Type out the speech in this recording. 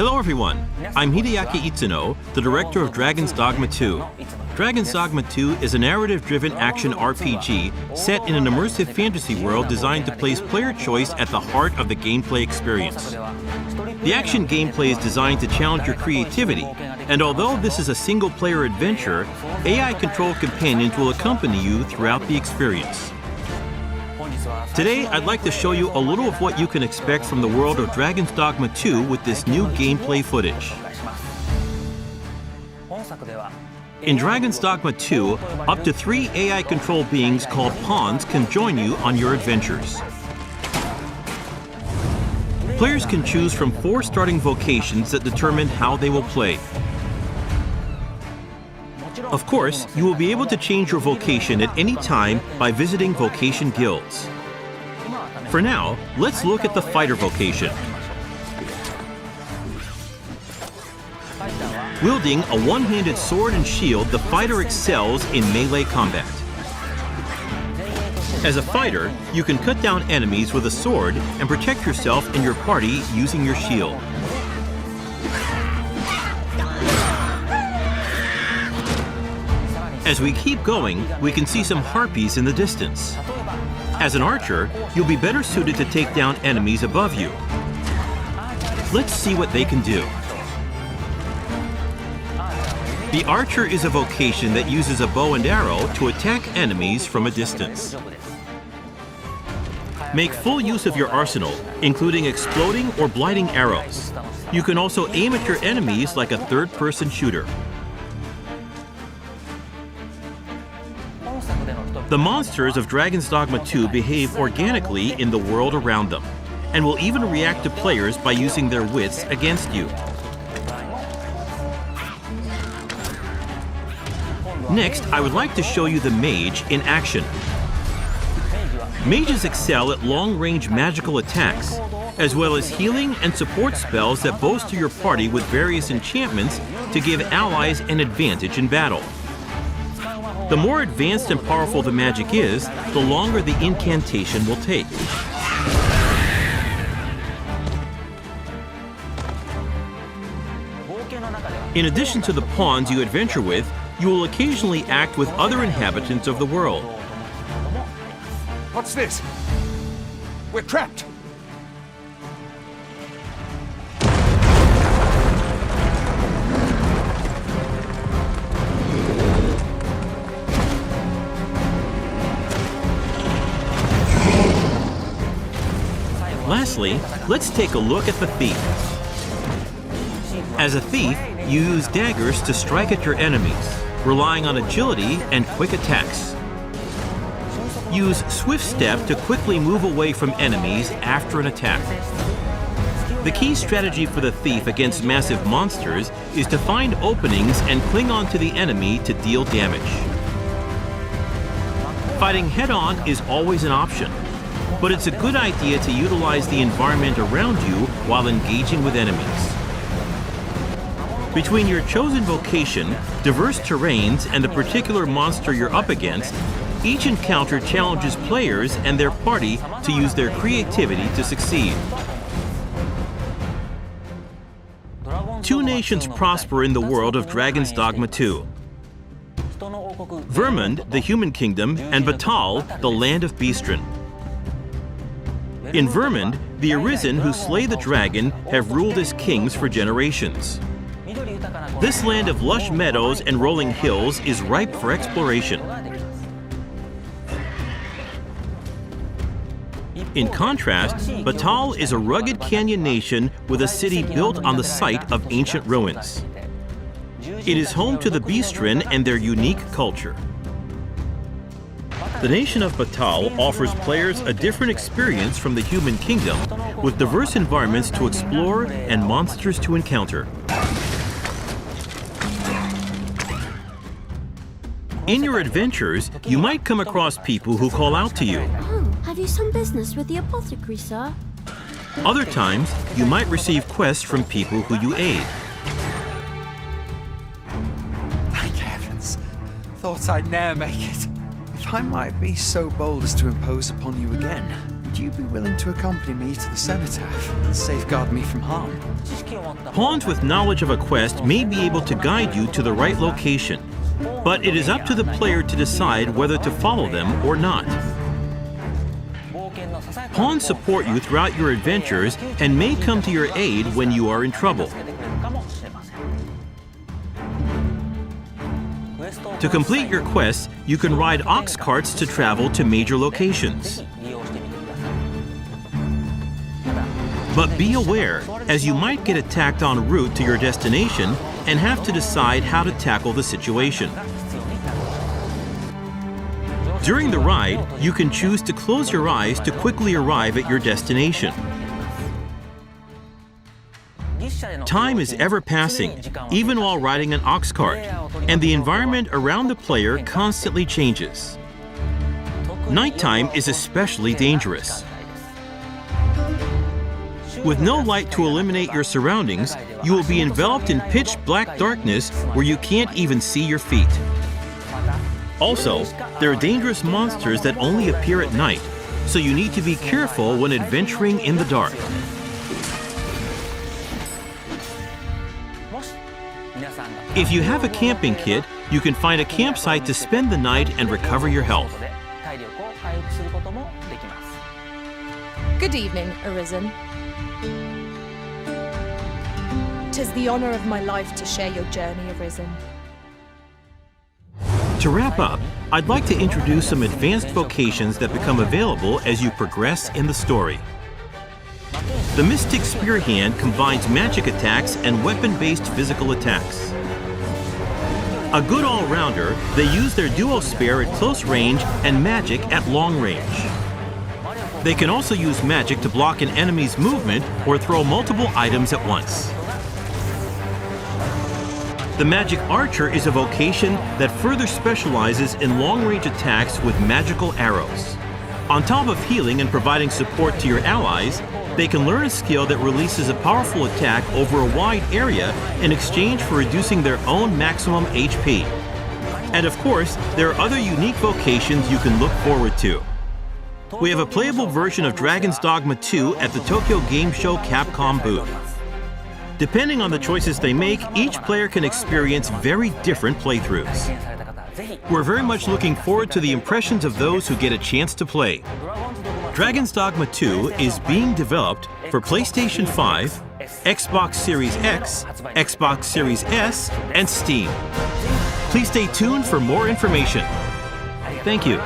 Hello everyone, I'm Hideaki Itsuno, the director of Dragon's Dogma 2. Dragon's Dogma 2 is a narrative-driven action RPG set in an immersive fantasy world designed to place player choice at the heart of the gameplay experience. The action gameplay is designed to challenge your creativity, and although this is a single-player adventure, AI-controlled companions will accompany you throughout the experience. Today, I'd like to show you a little of what you can expect from the world of Dragon's Dogma 2 with this new gameplay footage. In Dragon's Dogma 2, up to 3 AI-controlled beings called pawns can join you on your adventures. Players can choose from 4 starting vocations that determine how they will play. Of course, you will be able to change your vocation at any time by visiting vocation guilds. For now, let's look at the fighter vocation. Wielding a one-handed sword and shield, the fighter excels in melee combat. As a fighter, you can cut down enemies with a sword and protect yourself and your party using your shield. As we keep going, we can see some harpies in the distance. As an archer, you'll be better suited to take down enemies above you. Let's see what they can do. The archer is a vocation that uses a bow and arrow to attack enemies from a distance. Make full use of your arsenal, including exploding or blighting arrows. You can also aim at your enemies like a third-person shooter. The monsters of Dragon's Dogma 2 behave organically in the world around them, and will even react to players by using their wits against you. Next, I would like to show you the mage in action. Mages excel at long-range magical attacks, as well as healing and support spells that bolster your party with various enchantments to give allies an advantage in battle. The more advanced and powerful the magic is, the longer the incantation will take. In addition to the pawns you adventure with, you will occasionally act with other inhabitants of the world. What's this? We're trapped! Lastly, let's take a look at the thief. As a thief, you use daggers to strike at your enemies, relying on agility and quick attacks. Use Swift Step to quickly move away from enemies after an attack. The key strategy for the thief against massive monsters is to find openings and cling on to the enemy to deal damage. Fighting head-on is always an option, but it's a good idea to utilize the environment around you while engaging with enemies. Between your chosen vocation, diverse terrains, and the particular monster you're up against, each encounter challenges players and their party to use their creativity to succeed. 2 nations prosper in the world of Dragon's Dogma 2. Vermund, the human kingdom, and Batal, the land of Beastren. In Vermund, the Arisen who slay the dragon have ruled as kings for generations. This land of lush meadows and rolling hills is ripe for exploration. In contrast, Batal is a rugged canyon nation with a city built on the site of ancient ruins. It is home to the Beastren and their unique culture. The nation of Batal offers players a different experience from the human kingdom, with diverse environments to explore and monsters to encounter. In your adventures, you might come across people who call out to you. Have you some business with the apothecary, sir? Other times, you might receive quests from people who you aid. Thank heavens. Thought I'd ne'er make it. If I might be so bold as to impose upon you again. Would you be willing to accompany me to the cenotaph and safeguard me from harm? Pawns with knowledge of a quest may be able to guide you to the right location, but it is up to the player to decide whether to follow them or not. Pawns support you throughout your adventures and may come to your aid when you are in trouble. To complete your quests, you can ride ox carts to travel to major locations. But be aware, as you might get attacked en route to your destination and have to decide how to tackle the situation. During the ride, you can choose to close your eyes to quickly arrive at your destination. Time is ever passing, even while riding an ox cart, and the environment around the player constantly changes. Nighttime is especially dangerous. With no light to illuminate your surroundings, you will be enveloped in pitch black darkness where you can't even see your feet. Also, there are dangerous monsters that only appear at night, so you need to be careful when adventuring in the dark. If you have a camping kit, you can find a campsite to spend the night and recover your health. Good evening, Arisen. 'Tis the honor of my life to share your journey, Arisen. To wrap up, I'd like to introduce some advanced vocations that become available as you progress in the story. The Mystic Spear Hand combines magic attacks and weapon-based physical attacks. A good all-rounder, they use their duo spear at close range and magic at long range. They can also use magic to block an enemy's movement or throw multiple items at once. The Magic Archer is a vocation that further specializes in long-range attacks with magical arrows. On top of healing and providing support to your allies, they can learn a skill that releases a powerful attack over a wide area in exchange for reducing their own maximum HP. And of course, there are other unique vocations you can look forward to. We have a playable version of Dragon's Dogma 2 at the Tokyo Game Show Capcom booth. Depending on the choices they make, each player can experience very different playthroughs. We're very much looking forward to the impressions of those who get a chance to play. Dragon's Dogma 2 is being developed for PlayStation 5, Xbox Series X, Xbox Series S, and Steam. Please stay tuned for more information. Thank you.